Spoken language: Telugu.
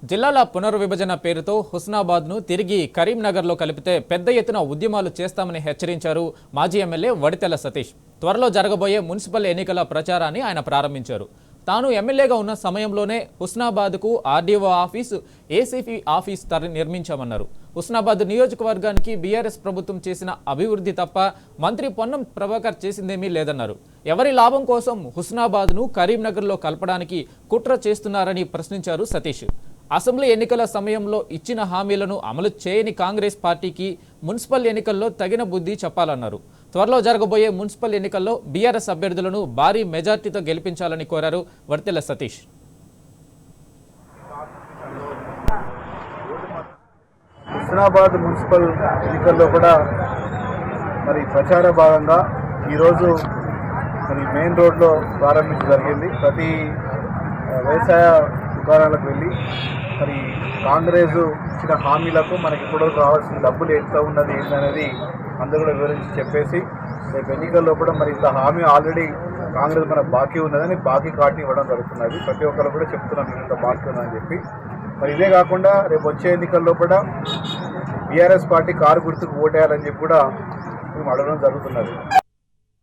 జిల్లాల పునర్విభజన పేరుతో హుస్నాబాద్ను తిరిగి కరీంనగర్లో కలిపితే పెద్ద ఎత్తున ఉద్యమాలు చేస్తామని హెచ్చరించారు మాజీ ఎమ్మెల్యే వడితెల సతీష్. త్వరలో జరగబోయే మున్సిపల్ ఎన్నికల ప్రచారాన్ని ఆయన ప్రారంభించారు. తాను ఎమ్మెల్యేగా ఉన్న సమయంలోనే హుస్నాబాద్కు ఆర్డీఓ ఆఫీసు, ఏసీపీ ఆఫీస్ నిర్మించామన్నారు. హుస్నాబాద్ నియోజకవర్గానికి బీఆర్ఎస్ ప్రభుత్వం చేసిన అభివృద్ధి తప్ప మంత్రి పొన్నం ప్రభాకర్ చేసిందేమీ లేదన్నారు. ఎవరి లాభం కోసం హుస్నాబాద్ను కరీంనగర్లో కలపడానికి కుట్ర చేస్తున్నారని ప్రశ్నించారు సతీష్. అసెంబ్లీ ఎన్నికల సమయంలో ఇచ్చిన హామీలను అమలు చేయని కాంగ్రెస్ పార్టీకి మున్సిపల్ ఎన్నికల్లో తగిన బుద్ధి చెప్పాలన్నారు. త్వరలో జరగబోయే మున్సిపల్ ఎన్నికల్లో బీఆర్ఎస్ అభ్యర్థులను భారీ మెజార్టీతో గెలిపించాలని కోరారు వడితెల సతీష్. హుస్నాబాద్ మున్సిపల్ ఎన్నికల్లో కూడా మరి ప్రచార భాగంగా ఈరోజు మరి మెయిన్ రోడ్లో ప్రారంభించడం జరిగింది. ప్రతి వ్యవసాయ దుకాణాలకు వెళ్ళి మరి కాంగ్రెస్ ఇచ్చిన హామీలకు మనకి ఇప్పుడు రావాల్సిన డబ్బులు ఎంత ఉన్నది ఏంటనేది అందరూ కూడా వివరించి చెప్పేసి రేపు ఎన్నికల్లో కూడా మరి ఇంత హామీ ఆల్రెడీ కాంగ్రెస్ మన బాకీ ఉన్నదని బాకీ కార్డుని ఇవ్వడం జరుగుతున్నది. ప్రతి ఒక్కరు కూడా చెప్తున్నాం ఇంత బాకీ ఉందని చెప్పి. మరి ఇదే కాకుండా రేపు వచ్చే ఎన్నికల్లో కూడా బీఆర్ఎస్ పార్టీ కారు గుర్తుకు ఓటేయాలని చెప్పి కూడా మేము అడగడం జరుగుతున్నది.